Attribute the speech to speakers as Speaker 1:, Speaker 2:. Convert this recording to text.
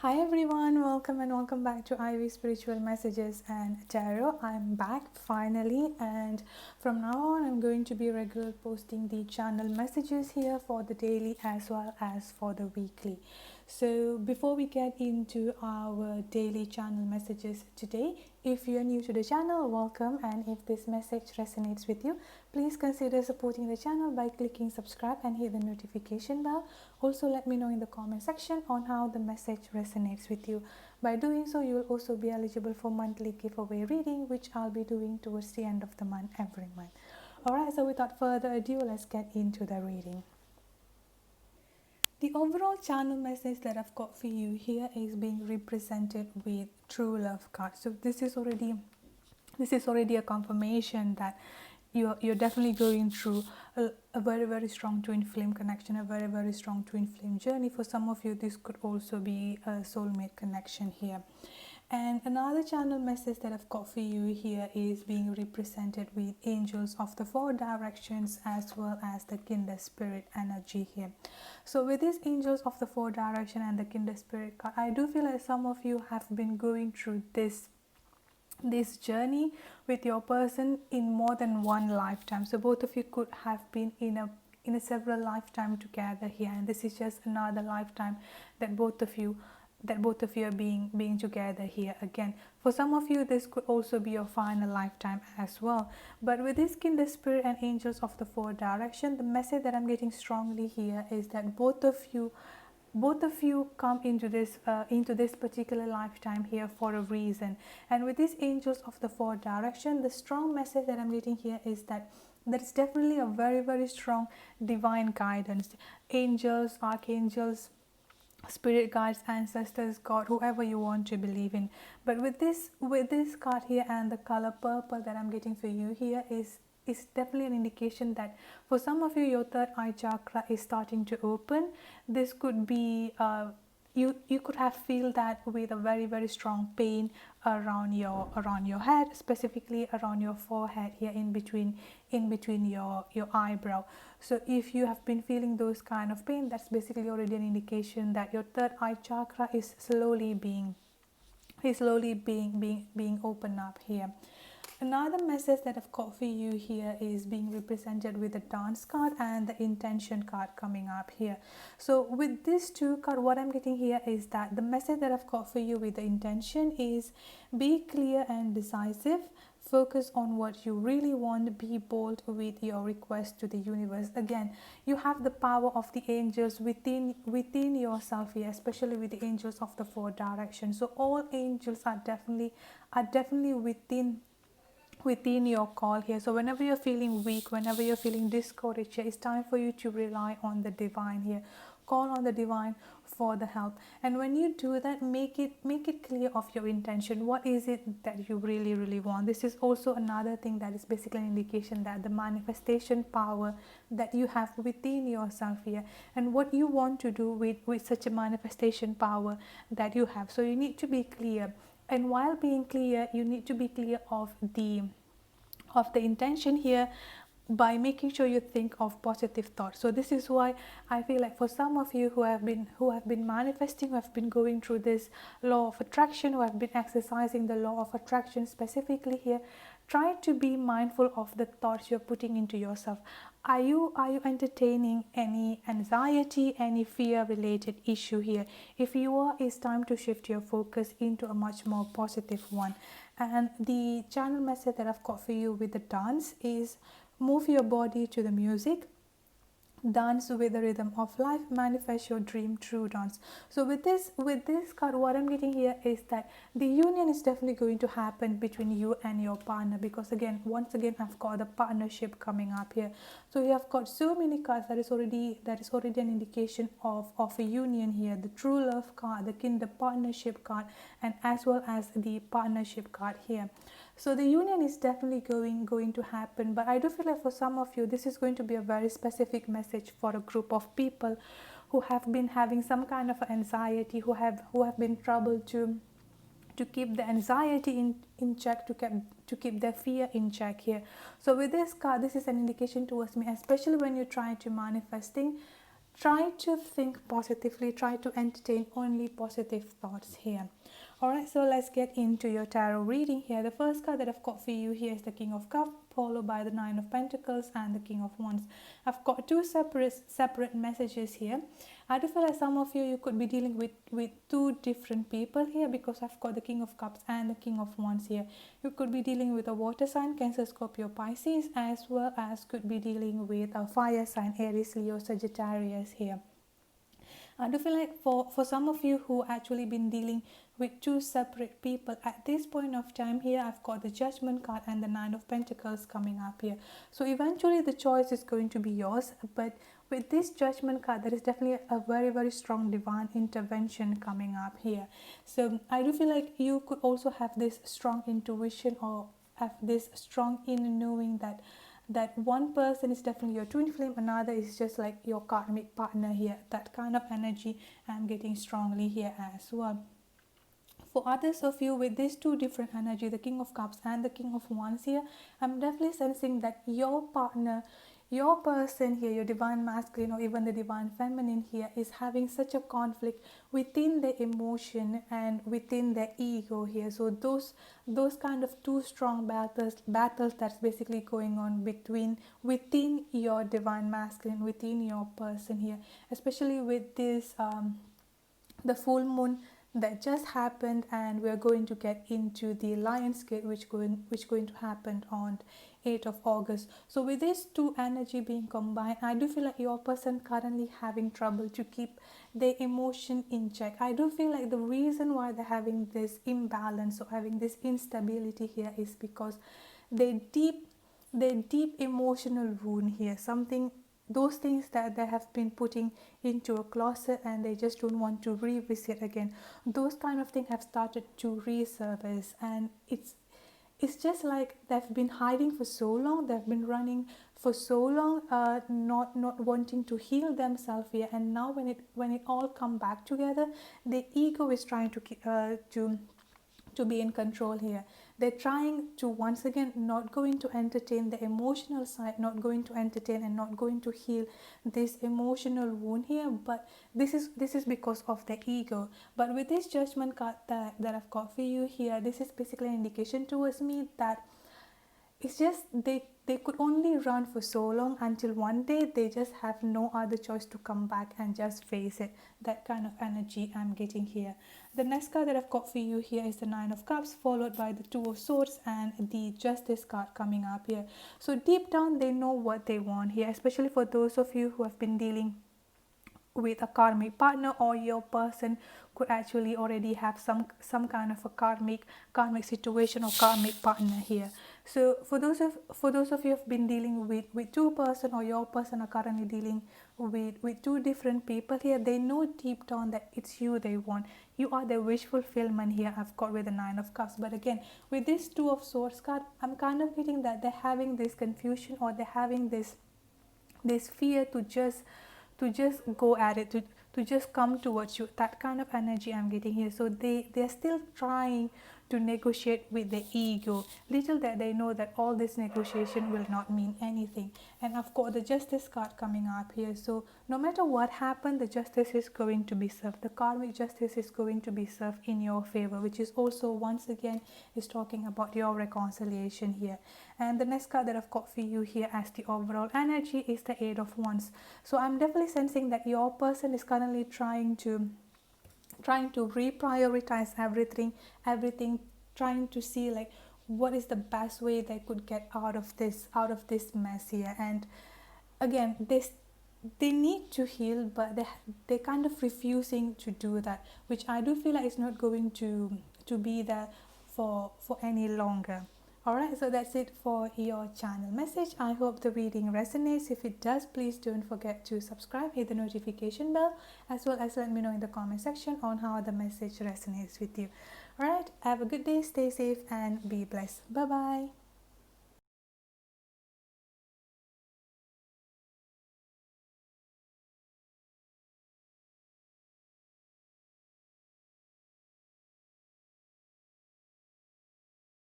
Speaker 1: Hi everyone, welcome and welcome back to Ivy Spiritual Messages and Tarot. I'm back finally, and from now on I'm going to be regular posting the channel messages here for the daily as well as for the weekly. So before we get into our daily channel messages today, if you're new to the channel, welcome, and if this message resonates with you, please consider supporting the channel by clicking subscribe and hit the notification bell. Also, let me know in the comment section on how the message resonates with you. By doing so, you will also be eligible for monthly giveaway reading, which I'll be doing towards the end of the month every month. Alright, so without further ado, let's get into the reading. The overall channel message that I've got for you here is being represented with True Love card. So this is already a confirmation that you're definitely going through a very strong twin flame connection, a very strong twin flame journey. For some of you, this could also be a soulmate connection here. And another channel message that I've got for you here is being represented with angels of the four directions as well as the Kinder Spirit energy here. So with these angels of the four direction and the Kinder Spirit card, I do feel like some of you have been going through this journey with your person in more than one lifetime. So both of you could have been in a several lifetime together here, and this is just another lifetime that both of you are being together here again. For some of you, this could also be your final lifetime as well. But with this Kinder Spirit and angels of the four direction, the message that I'm getting strongly here is that both of you come into this particular lifetime here for a reason. And with these angels of the four direction, the strong message that I'm getting here is that there's definitely a very strong divine guidance. Angels, archangels, spirit guides, ancestors, God, whoever you want to believe in. But with this card here and the color purple that I'm getting for you here is definitely an indication that for some of you, your third eye chakra is starting to open. This could be you could have feel that with a very strong pain around your head, specifically around your forehead here, in between your eyebrow. So if you have been feeling those kind of pain, that's basically already an indication that your third eye chakra is slowly being opened up here. Another message that I've got for you here is being represented with the dance card and the intention card coming up here. So with these two cards, what I'm getting here is that the message that I've got for you with the intention is be clear and decisive. Focus on what you really want. Be bold with your request to the universe. Again, you have the power of the angels within yourself here, especially with the angels of the four directions. So all angels are definitely within your call here. So whenever you're feeling weak, whenever you're feeling discouraged here, it's time for you to rely on the divine here. Call on the divine for the help. And when you do that, make it clear of your intention. What is it that you really want? This is also another thing that is basically an indication that the manifestation power that you have within yourself here, and what you want to do with such a manifestation power that you have. So you need to be clear. And while being clear, you need to be clear of the intention here, by making sure you think of positive thoughts. So this is why I feel like for some of you who have been manifesting, who have been going through this law of attraction, who have been exercising the law of attraction specifically here, try to be mindful of the thoughts you're putting into yourself. Are you entertaining any anxiety, any fear related issue here? If you are, it's time to shift your focus into a much more positive one. And the channel message that I've got for you with the dance is move your body to the music. Dance with the rhythm of life. Manifest your dream through dance. So with this card, what I'm getting here is that the union is definitely going to happen between you and your partner, because once again I've got the partnership coming up here. So you have got so many cards that is already an indication of a union here. The true love card, the Kinder partnership card, and as well as the partnership card here. So the union is definitely going to happen, but I do feel like for some of you, this is going to be a very specific message for a group of people who have been having some kind of anxiety, who have been trouble to keep the anxiety in check, to keep their fear in check here. So with this card, this is an indication towards me, especially when you're trying to manifesting. try to think positively, try to entertain only positive thoughts here. Alright, so let's get into your tarot reading here. The first card that I've got for you here is the King of Cups, followed by the Nine of Pentacles and the King of Wands. I've got two separate messages here. I do feel like some of you could be dealing with two different people here, because I've got the King of Cups and the King of Wands here. You could be dealing with a water sign, Cancer, Scorpio, Pisces, as well as could be dealing with a fire sign, Aries, Leo, Sagittarius here. I do feel like for some of you who actually been dealing with two separate people at this point of time here, I've got the Judgment card and the Nine of Pentacles coming up here. So eventually the choice is going to be yours, but with this Judgment card, there is definitely a very, very strong divine intervention coming up here. So I do feel like you could also have this strong intuition, or have this strong inner knowing that one person is definitely your twin flame, another is just like your karmic partner here. That kind of energy I'm getting strongly here as well. For others of you with these two different energy, the King of Cups and the King of Wands here, I'm definitely sensing that your partner, your person here, your divine masculine or even the divine feminine here, is having such a conflict within the emotion and within the ego here. So those kind of two strong battles that's basically going on within your divine masculine, within your person here, especially with this the full moon that just happened, and we're going to get into the Lionsgate, which going to happen on 8th of August. So with these two energy being combined, I do feel like your person currently having trouble to keep their emotion in check. I do feel like the reason why they're having this imbalance or having this instability here is because their deep emotional wound here, something, those things that they have been putting into a closet and they just don't want to revisit again, those kind of things have started to resurface, and it's just like they've been hiding for so long, they've been running for so long, not wanting to heal themselves here, and now when it all come back together, the ego is trying to be in control here. They're trying to once again not going to entertain the emotional side, not going to entertain and not going to heal this emotional wound here, but this is because of the ego. But with this Judgment card that I've got for you here, this is basically an indication towards me that it's just they could only run for so long until one day they just have no other choice to come back and just face it. That kind of energy I'm getting here. The next card that I've got for you here is the Nine of Cups, followed by the Two of Swords and the Justice card coming up here. So deep down they know what they want here, especially for those of you who have been dealing with a karmic partner, or your person could actually already have some kind of a karmic situation or karmic partner here. So for those of you who have been dealing with two person, or your person are currently dealing with two different people here, they know deep down that it's you they want. You are the wish fulfillment here, I've got with the Nine of Cups. But again, with this Two of Swords card, I'm kind of getting that they're having this confusion, or they're having this fear to just go at it, to just come towards you. That kind of energy I'm getting here. So they're still trying to negotiate with the ego, little that they know that all this negotiation will not mean anything. And I've got the Justice card coming up here. So no matter what happened, the justice is going to be served. The karmic justice is going to be served in your favor, which is also once again is talking about your reconciliation here. And the next card that I've got for you here as the overall energy is the Eight of Wands. So I'm definitely sensing that your person is currently trying to reprioritize everything, trying to see like what is the best way they could get out of this mess here. And again, they need to heal, but they kind of refusing to do that, which I do feel like is not going to be there for any longer. Alright, so that's it for your channel message. I hope the reading resonates. If it does, please don't forget to subscribe, hit the notification bell, as well as let me know in the comment section on how the message resonates with you. Alright, have a good day, stay safe and be blessed. Bye bye.